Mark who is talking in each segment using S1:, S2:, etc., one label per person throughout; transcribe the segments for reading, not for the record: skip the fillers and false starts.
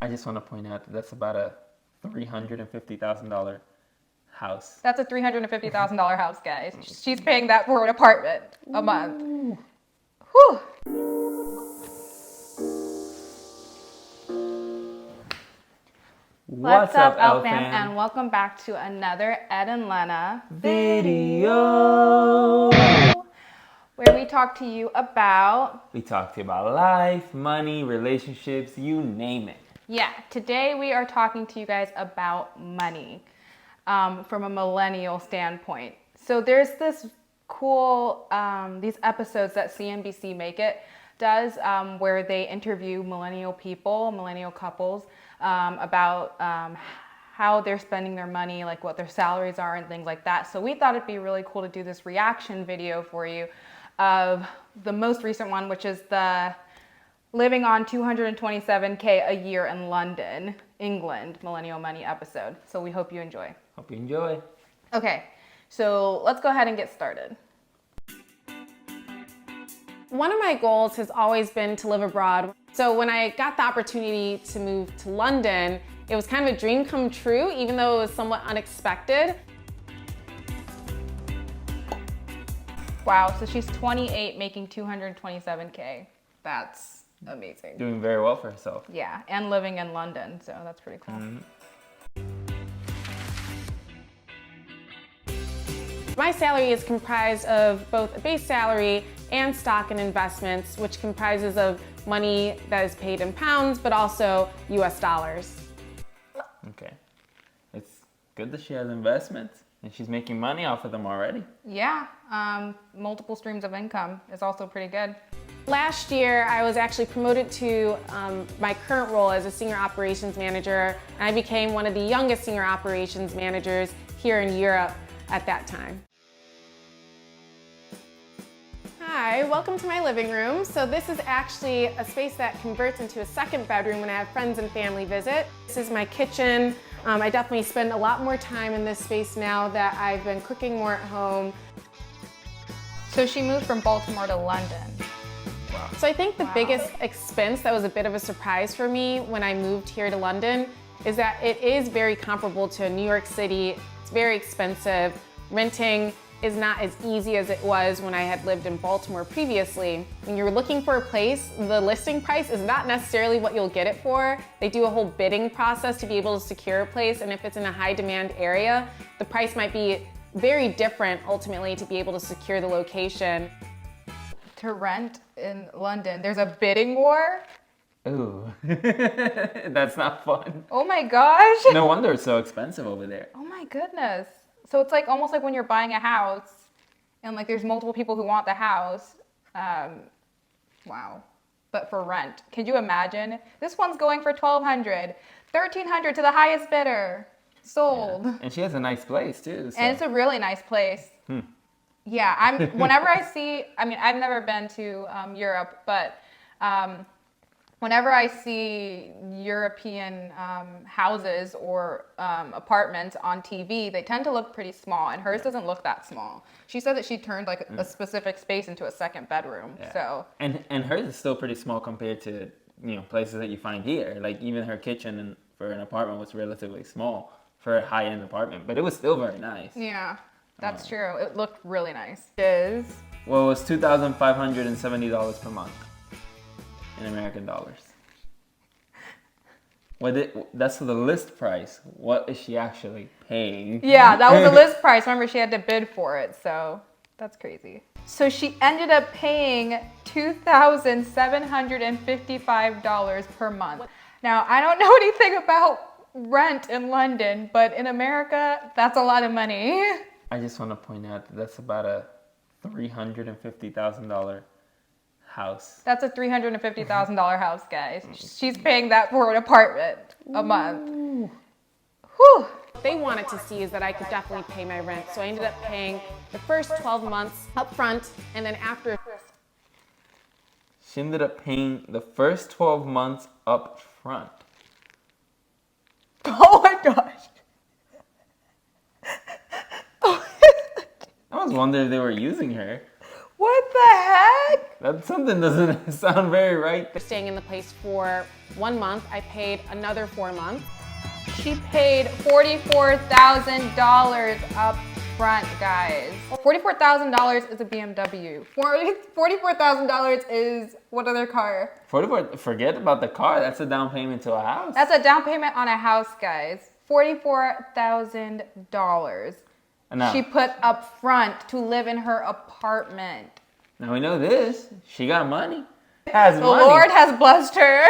S1: I just want to point out that that's about a $350,000 house.
S2: That's a $350,000 house, guys. She's paying that for an apartment a month. Whew. What's up, L fam? And welcome back to another Ed and Lena
S1: video,
S2: where we talk to you about
S1: life, money, relationships, you name it.
S2: Yeah, today we are talking to you guys about money from a millennial standpoint. So there's this cool, these episodes that CNBC Make does where they interview millennial people, millennial couples about how they're spending their money, like what their salaries are and things like that. So we thought it'd be really cool to do this reaction video for you of the most recent one, which is the living on $227K a year in London, England, Millennial Money episode. So we hope you enjoy.
S1: Hope you enjoy.
S2: Okay, so let's go ahead and get started.
S3: One of my goals has always been to live abroad. So when I got the opportunity to move to London, it was kind of a dream come true, even though it was somewhat unexpected.
S2: Wow, so she's 28 making $227K. That's amazing.
S1: Doing very well for herself.
S2: Yeah, and living in London, so that's pretty cool.
S3: My salary is comprised of both a base salary and stock and investments, which comprises of money that is paid in pounds, but also US dollars.
S1: Okay. It's good that she has investments and she's making money off of them already.
S2: Yeah, multiple streams of income is also pretty good.
S3: Last year, I was actually promoted to my current role as a senior operations manager, and I became one of the youngest senior operations managers here in Europe at that time. Hi, welcome to my living room. So this is actually a space that converts into a second bedroom when I have friends and family visit. This is my kitchen. I definitely spend a lot more time in this space now that I've been cooking more at home.
S2: So she moved from Baltimore to London.
S1: Wow.
S3: So I think the biggest expense that was a bit of a surprise for me when I moved here to London is that it is very comparable to New York City. It's very expensive. Renting is not as easy as it was when I had lived in Baltimore previously. When you're looking for a place, the listing price is not necessarily what you'll get it for. They do a whole bidding process to be able to secure a place, and if it's in a high demand area, the price might be very different ultimately to be able to secure the location.
S2: To rent in London, there's a bidding war?
S1: Ooh, that's not fun.
S2: Oh my gosh.
S1: No wonder it's so expensive over there.
S2: Oh my goodness. So it's like almost like when you're buying a house and like there's multiple people who want the house. Wow. But for rent, could you imagine? This one's going for $1,200, $1,300 to the highest bidder. Sold.
S1: Yeah. And she has a nice place too. So.
S2: And it's a really nice place. Yeah, whenever I see, I mean, I've never been to Europe, but whenever I see European houses or apartments on TV, they tend to look pretty small, and hers doesn't look that small. She said that she turned like a specific space into a second bedroom.
S1: Yeah.
S2: So
S1: and hers is still pretty small compared to places that you find here. Like even her kitchen for an apartment was relatively small for a high-end apartment, but it was still very nice.
S2: Yeah, that's true. It looked really nice.
S1: Well, it was $2,570 per month in American dollars. That's the list price. What is she actually paying?
S2: Yeah, that was the list price. Remember, she had to bid for it, so that's crazy. So she ended up paying $2,755 per month. Now, I don't know anything about rent in London, but in America, that's a lot of money.
S1: I just want to point out that that's about a $350,000 house.
S2: That's a $350,000 house, guys. She's paying that for an apartment a month. Whew.
S3: What they wanted to see is that I could definitely pay my rent. So I ended up paying the first 12 months up front, and then after.
S1: She ended up paying the first 12 months up front.
S2: Oh my gosh.
S1: I was wondering if they were using her.
S2: What the heck?
S1: That something doesn't sound very right.
S3: Staying in the place for 1 month, I paid another 4 months.
S2: She paid $44,000 up front, guys. $44,000 is a BMW. $44,000 is what other car?
S1: 44. Forget about the car. That's a down payment to a house.
S2: That's a down payment on a house, guys. $44,000.
S1: Now,
S2: She put up front to live in her apartment.
S1: now we know this. She got money. Has
S2: The
S1: money.
S2: Lord has blessed her.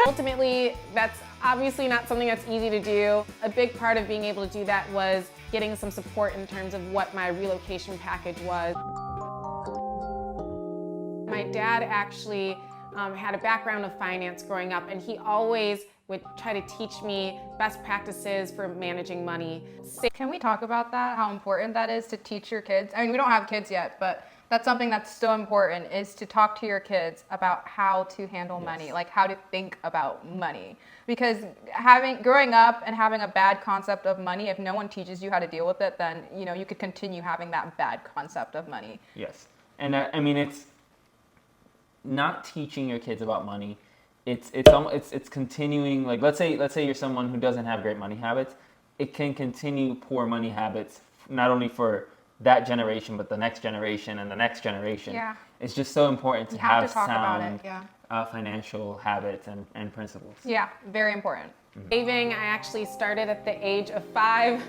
S3: Ultimately, that's obviously not something that's easy to do. A big part of being able to do that was getting some support in terms of what my relocation package was. My dad actually had a background of finance growing up, and he always would try to teach me best practices for managing money.
S2: Can we talk about that? How important that is to teach your kids? I mean, we don't have kids yet, but that's something that's so important, is to talk to your kids about how to handle money, like how to think about money. Because growing up and having a bad concept of money, if no one teaches you how to deal with it, then you could continue having that bad concept of money.
S1: Yes, and I mean, it's not teaching your kids about money. It's continuing. Like, let's say you're someone who doesn't have great money habits. It can continue poor money habits, not only for that generation, but the next generation and the next generation.
S2: Yeah.
S1: It's just so important to
S2: You have
S1: have
S2: to talk about
S1: sound
S2: it, yeah.
S1: Financial habits and principles.
S2: Yeah, very important.
S3: Saving, I actually started at the age of 5.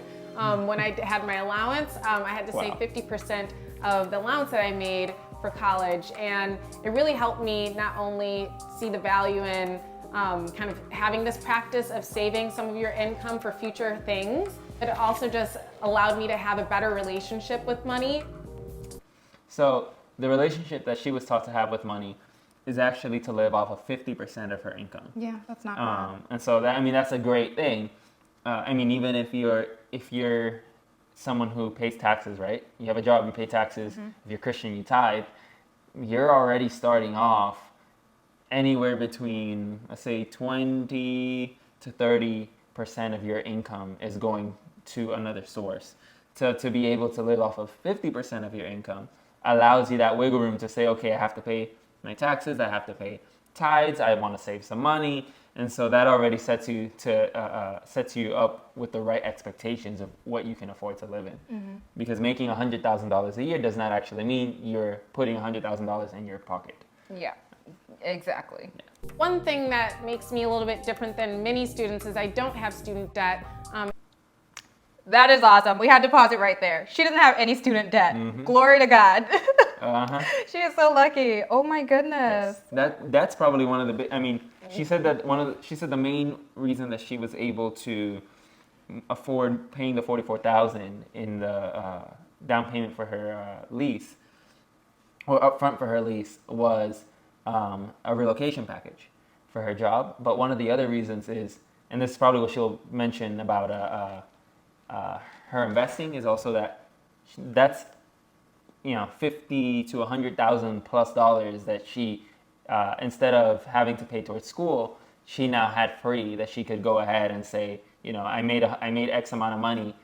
S3: When I had my allowance, I had to save 50% of the allowance that I made for college, and it really helped me not only see the value in kind of having this practice of saving some of your income for future things, but it also just allowed me to have a better relationship with money.
S1: So the relationship that she was taught to have with money is actually to live off of 50% of her income.
S2: Yeah, that's not bad.
S1: And so that's a great thing. I mean, even if you're someone who pays taxes, right? You have a job, you pay taxes.
S2: Mm-hmm.
S1: If you're Christian, you tithe. You're already starting off anywhere between, let's say, 20 to 30% of your income is going to another source. To be able to live off of 50% of your income allows you that wiggle room to say, okay, I have to pay my taxes, I have to pay tithes, I want to save some money. And so that already sets you up with the right expectations of what you can afford to live in. Mm-hmm. Because making $100,000 a year does not actually mean you're putting $100,000 in your pocket.
S2: Yeah, exactly.
S1: Yeah.
S3: One thing that makes me a little bit different than many students is I don't have student debt.
S2: That is awesome. We had to pause it right there. She doesn't have any student debt. Mm-hmm. Glory to God.
S1: Uh-huh.
S2: She is so lucky. Oh my goodness.
S1: Yes. That's probably one of the big. I mean, she said the main reason that she was able to afford paying the $44,000 in the down payment for her lease, or upfront for her lease, was a relocation package for her job. But one of the other reasons is, and this is probably what she'll mention about her investing, is also that's $50,000 to $100,000 plus that she, instead of having to pay towards school, she now had free, that she could go ahead and say, I made X amount of money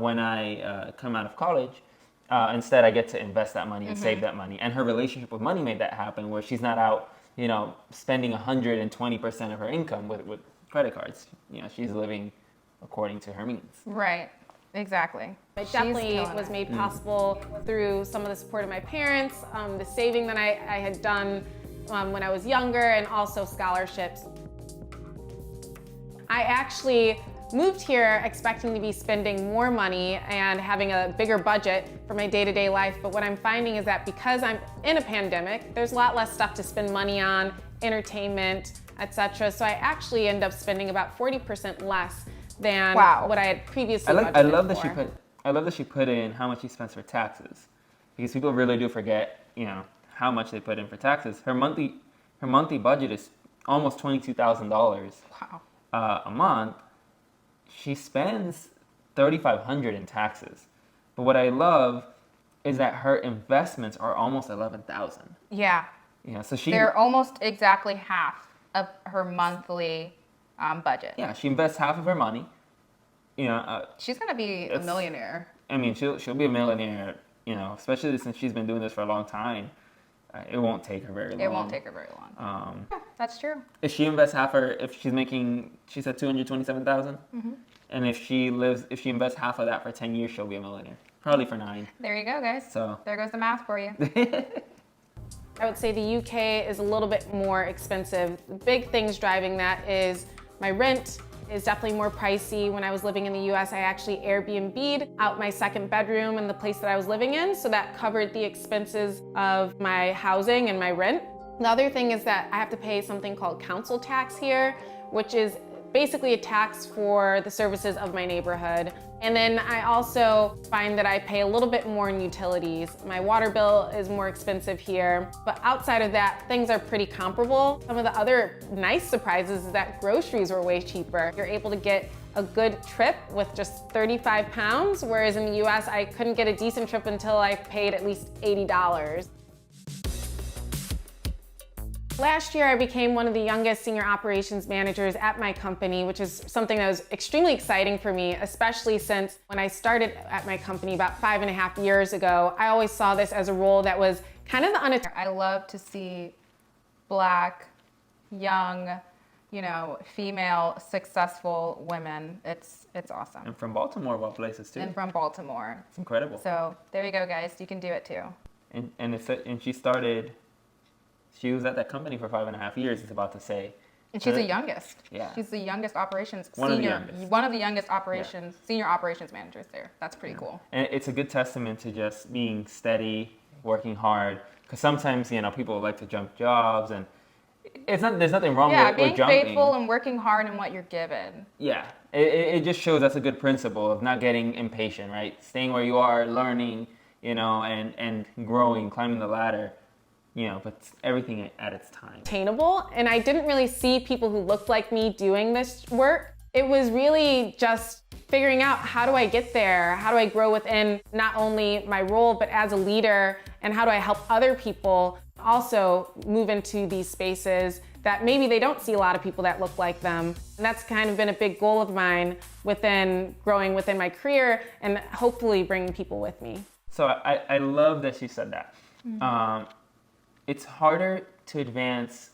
S1: when I come out of college. Instead, I get to invest that money and save that money. And her relationship with money made that happen, where she's not out, spending 120% of her income with credit cards. She's living according to her means.
S2: Right. Exactly.
S3: It definitely was made possible through some of the support of my parents, the saving that I had done when I was younger, and also scholarships. I actually moved here expecting to be spending more money and having a bigger budget for my day-to-day life, but what I'm finding is that because I'm in a pandemic, there's a lot less stuff to spend money on, entertainment, etc. So I actually end up spending about 40% less than what I had previously budgeted
S1: I love
S3: for.
S1: that she put in how much she spends for taxes, because people really do forget, how much they put in for taxes. Her monthly budget is almost $22,000 a month. She spends $3,500 in taxes. But what I love is that her investments are almost $11,000.
S2: Yeah.
S1: So
S2: they're almost exactly half of her monthly budget.
S1: Yeah, she invests half of her money.
S2: She's gonna be a millionaire.
S1: I mean, she'll be a millionaire. Especially since she's been doing this for a long time. it won't take her very long.
S2: It won't take her very long. Yeah, that's true.
S1: If she invests half her, if she's making, she said 227,000, and if she invests half of that for 10 years, she'll be a millionaire. Probably for 9.
S2: There you go, guys.
S1: So
S2: there goes the math for you.
S3: I would say the UK is a little bit more expensive. The big things driving that is my rent is definitely more pricey. When I was living in the US, I actually Airbnb'd out my second bedroom in the place that I was living in, so that covered the expenses of my housing and my rent. The other thing is that I have to pay something called council tax here, which is basically a tax for the services of my neighborhood. And then I also find that I pay a little bit more in utilities. My water bill is more expensive here, but outside of that, things are pretty comparable. Some of the other nice surprises is that groceries were way cheaper. You're able to get a good trip with just 35 pounds, whereas in the US, I couldn't get a decent trip until I paid at least $80. Last year, I became one of the youngest senior operations managers at my company, which is something that was extremely exciting for me, especially since when I started at my company about 5.5 years ago, I always saw this as a role that was kind of the
S2: I love to see Black, young, female, successful women. It's awesome.
S1: And from Baltimore, of all places too.
S2: And from Baltimore.
S1: It's incredible.
S2: So there you go, guys. You can do it too.
S1: And she started. She was at that company for 5.5 years, it's about to say.
S2: And she's the youngest.
S1: Yeah.
S2: She's the youngest operations
S1: One of the youngest
S2: senior operations managers there. That's pretty cool.
S1: And it's a good testament to just being steady, working hard. Because sometimes, people like to jump jobs, and there's nothing wrong with jumping.
S2: Yeah, being faithful and working hard in what you're given.
S1: Yeah, it just shows that's a good principle of not getting impatient, right? Staying where you are, learning, and growing, climbing the ladder. But everything at its time.
S3: Attainable, and I didn't really see people who looked like me doing this work. It was really just figuring out, how do I get there? How do I grow within not only my role, but as a leader? And how do I help other people also move into these spaces that maybe they don't see a lot of people that look like them? And that's kind of been a big goal of mine within growing within my career and hopefully bringing people with me.
S1: So I love that she said that. Mm-hmm. It's harder to advance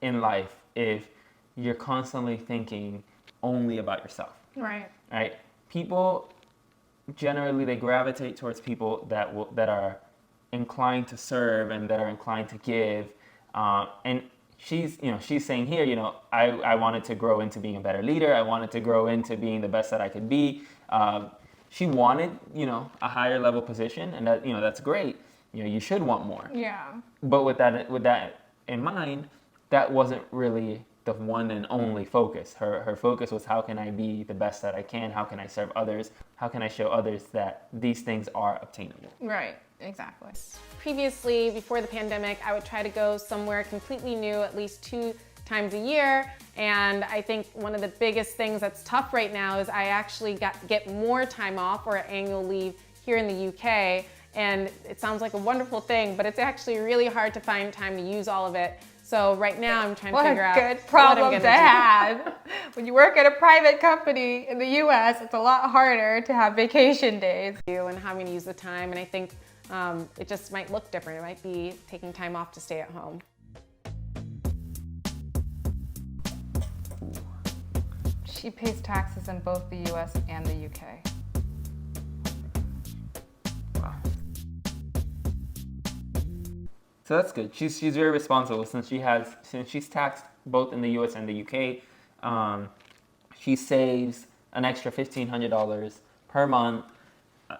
S1: in life if you're constantly thinking only about yourself.
S2: Right.
S1: Right? People generally, they gravitate towards people that are inclined to serve and that are inclined to give. And she's saying here, I wanted to grow into being a better leader. I wanted to grow into being the best that I could be. She wanted, a higher level position, and that, that's great. You should want more.
S2: Yeah.
S1: But with that in mind, that wasn't really the one and only focus. Her focus was, how can I be the best that I can? How can I serve others? How can I show others that these things are obtainable?
S2: Right, exactly.
S3: Previously, before the pandemic, I would try to go somewhere completely new at least 2 times a year. And I think one of the biggest things that's tough right now is I actually get more time off or annual leave here in the UK. And it sounds like a wonderful thing, but it's actually really hard to find time to use all of it. So right now I'm trying to figure out
S2: what a good problem to have. When you work at a private company in the US, it's a lot harder to have vacation days.
S3: And how I'm going to use the time, and I think it just might look different. It might be taking time off to stay at home.
S2: She pays taxes in both the US and the UK.
S1: So that's good. She's very responsible since she's taxed both in the U.S. and the U.K. She saves an extra $1,500 per month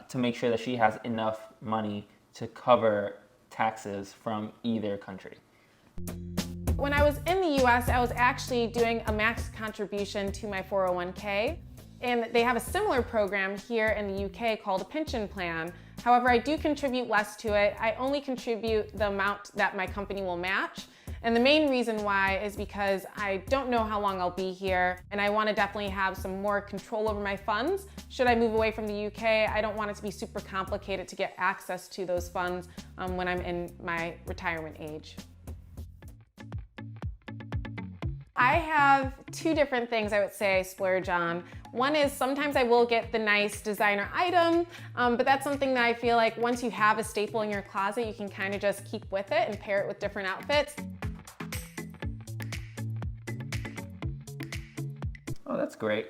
S1: to make sure that she has enough money to cover taxes from either country.
S3: When I was in the U.S., I was actually doing a max contribution to my 401k. And they have a similar program here in the UK called a pension plan. However, I do contribute less to it. I only contribute the amount that my company will match. And the main reason why is because I don't know how long I'll be here, and I want to definitely have some more control over my funds. Should I move away from the UK, I don't want it to be super complicated to get access to those funds when I'm in my retirement age. I have two different things I would say I splurge on. One is sometimes I will get the nice designer item, but that's something that I feel like once you have a staple in your closet, you can kind of just keep with it and pair it with different outfits.
S1: Oh, that's great.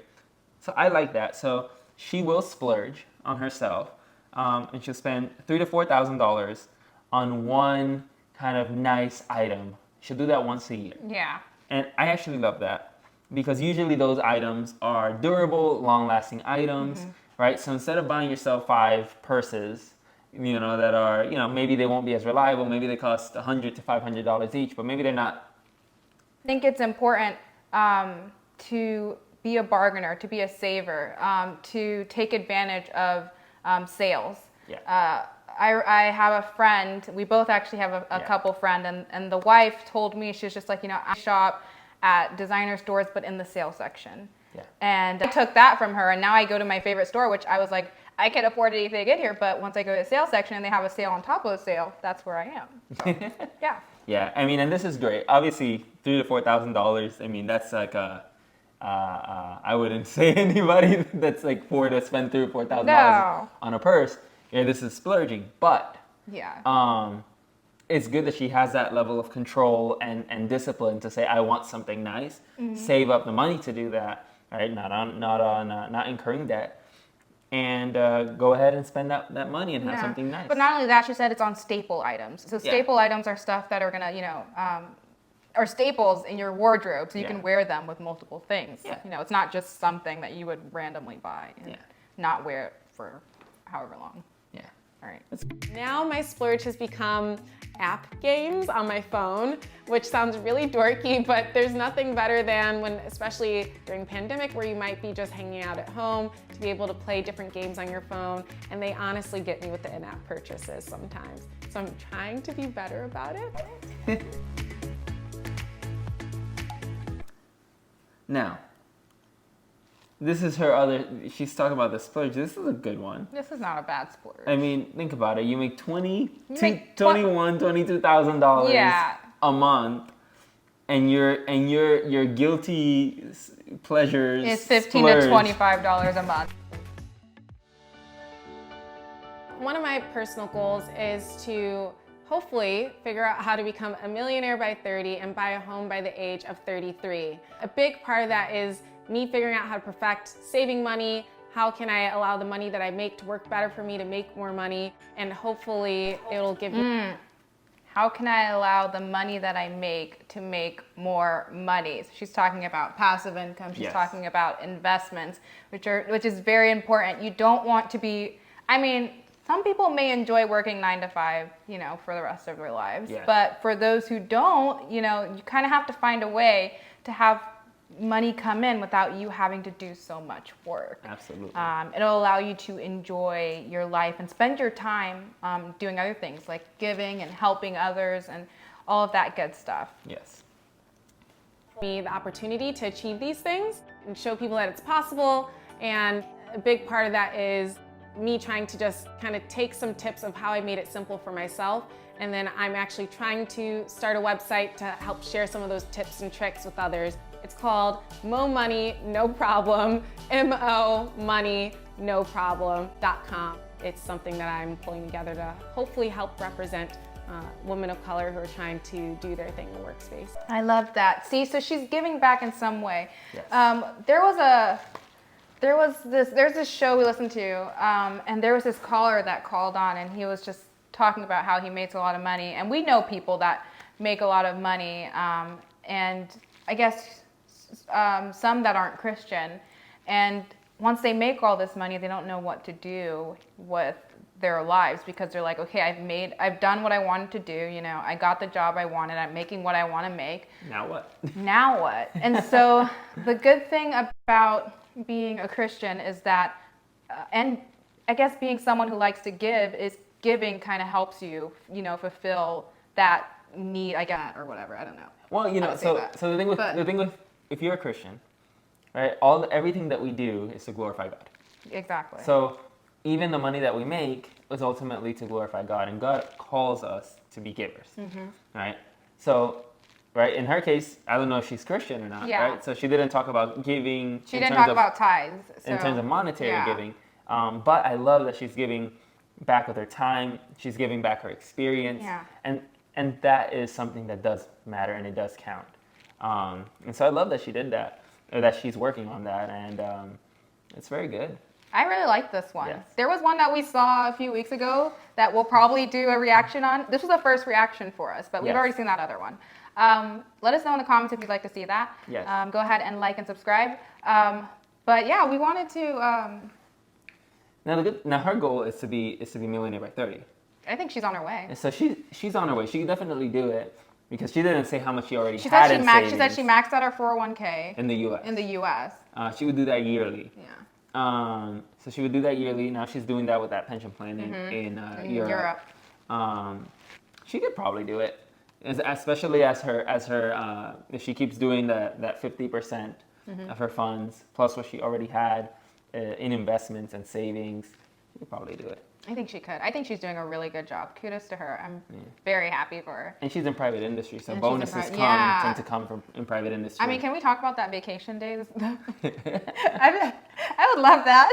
S1: So I like that. So she will splurge on herself, and she'll spend $3,000 to $4,000 on one kind of nice item. She'll do that once a year.
S2: Yeah.
S1: And I actually love that because usually those items are durable, long-lasting items, right? So instead of buying yourself 5 purses, that are, maybe they won't be as reliable, maybe they cost $100 to $500 each, but maybe they're not.
S2: I think it's important to be a bargainer, to be a saver, to take advantage of sales.
S1: Yeah.
S2: I have a friend, we both actually have a couple friend, and the wife told me, she was just like, I shop at designer stores, but in the sale section.
S1: Yeah.
S2: And I took that from her, and now I go to my favorite store, which I was like, I can't afford anything to get here, but once I go to the sale section and they have a sale on top of the sale, that's where I am. So, yeah.
S1: Yeah, and this is great. Obviously, $3,000 to $4,000, that's like I wouldn't say anybody that's like poor to spend $3,000 or $4,000
S2: No.
S1: on a purse. This is splurging, but
S2: Yeah.
S1: it's good that she has that level of control and discipline to say, I want something nice, save up the money to do that, right? Not incurring debt, and go ahead and spend that money and have something nice.
S2: But not only that, she said it's on staple items. So staple items are stuff that are gonna, are staples in your wardrobe, so you can wear them with multiple things.
S1: Yeah.
S2: It's not just something that you would randomly buy and not wear it for however long.
S1: Yeah.
S2: All right.
S3: Now my splurge has become app games on my phone, which sounds really dorky, but there's nothing better than when, especially during pandemic, where you might be just hanging out at home, to be able to play different games on your phone, and they honestly get me with the in-app purchases sometimes. So I'm trying to be better about it.
S1: Now, this is her other, she's talking about the splurge. This is a good one.
S2: This is not a bad splurge.
S1: I mean, think about it. You make
S2: make
S1: $22,000 a month, and your guilty pleasures
S2: It's $15
S1: splurge.
S2: to $25 a month.
S3: One of my personal goals is to hopefully figure out how to become a millionaire by 30 and buy a home by the age of 33. A big part of that is me figuring out how to perfect saving money. How can I allow the money that I make to work better for me to make more money? And hopefully it'll give me...
S2: How can I allow the money that I make to make more money? So she's talking about passive income. She's talking about investments, which is very important. You don't want to be, some people may enjoy working 9 to 5, for the rest of their lives.
S1: Yeah.
S2: But for those who don't, you kind of have to find a way to have money come in without you having to do so much work.
S1: Absolutely.
S2: It'll allow you to enjoy your life and spend your time doing other things like giving and helping others and all of that good stuff.
S1: Yes.
S3: Me the opportunity to achieve these things and show people that it's possible. And a big part of that is me trying to just kind of take some tips of how I made it simple for myself. And then I'm actually trying to start a website to help share some of those tips and tricks with others. It's called Mo Money No Problem, MoMoneyNoProblem.com. It's something that I'm pulling together to hopefully help represent women of color who are trying to do their thing in the workspace.
S2: I love that. See, so she's giving back in some way.
S1: Yes.
S2: There's this show we listened to, and there was this caller that called on, and he was just talking about how he makes a lot of money, and we know people that make a lot of money, and I guess some that aren't Christian, and once they make all this money, they don't know what to do with their lives because they're like, okay, I've done what I wanted to do, I got the job I wanted, I'm making what I want to make.
S1: Now what?
S2: Now what? And so the good thing about being a Christian is that, and I guess being someone who likes to give, is giving kind of helps you, fulfill that need, I guess, or whatever, I don't know.
S1: Well, so the thing with if you're a Christian, right, everything that we do is to glorify God.
S2: Exactly.
S1: So even the money that we make is ultimately to glorify God, and God calls us to be givers, right? So right? In her case, I don't know if she's Christian or not,
S2: Yeah.
S1: right? So she didn't talk about giving.
S2: She didn't talk about tithes.
S1: In terms of monetary
S2: yeah.
S1: giving. But I love that she's giving back with her time. She's giving back her experience.
S2: Yeah.
S1: And that is something that does matter and it does count. And so I love that she did that, or that she's working on that, and it's very good.
S2: I really like this one.
S1: Yes.
S2: There was one that we saw a few weeks ago that we'll probably do a reaction on. This was the first reaction for us, but we've
S1: Yes.
S2: already seen that other one. Let us know in the comments if you'd like to see that.
S1: Yes.
S2: Go ahead and like and subscribe. But yeah, we wanted to.
S1: Now her goal is to be millionaire by 30.
S2: I think she's on her way.
S1: And so she's on her way. She can definitely do it because she didn't say how much she already
S2: She
S1: had
S2: said
S1: in
S2: she said she
S1: savings
S2: maxed out her 401k
S1: in the U.S.
S2: in the U.S.
S1: She would do that yearly.
S2: Yeah.
S1: So she would do that yearly. Now she's doing that with that pension plan in Europe. She could probably do it, especially as her if she keeps doing that 50% of her funds plus what she already had in investments and savings. She could probably do it.
S2: I think she could. I think she's doing a really good job. Kudos to her. I'm very happy for her.
S1: And she's in private industry, so
S2: And
S1: bonuses
S2: she's in
S1: tend to come from in private industry.
S2: I mean, can we talk about that vacation days? I would love that.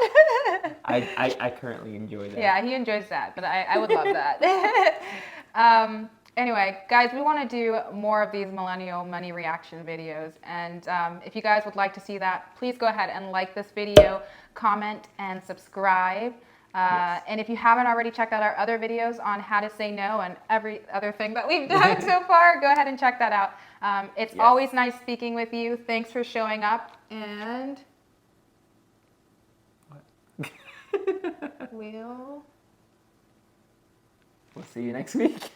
S1: I currently enjoy that.
S2: Yeah, he enjoys that, but I would love that. Anyway, guys, we want to do more of these millennial money reaction videos. And if you guys would like to see that, please go ahead and like this video, comment, and subscribe.
S1: Yes.
S2: And if you haven't already checked out our other videos on how to say no and every other thing that we've done so far, go ahead and check that out. It's always nice speaking with you. Thanks for showing up. And we'll
S1: see you next week.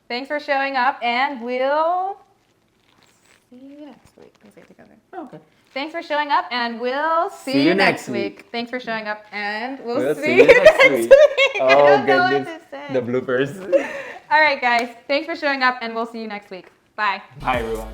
S2: Thanks for showing up, and we'll see you next week. Let's get together.
S1: Oh, okay.
S2: Thanks for showing up, and we'll see you next week. Thanks for showing up, and we'll see you next week.
S1: Oh,
S2: I don't know what
S1: goodness.
S2: to say.
S1: The bloopers.
S2: All right, guys. Thanks for showing up, and we'll see you next week. Bye.
S1: Bye, everyone.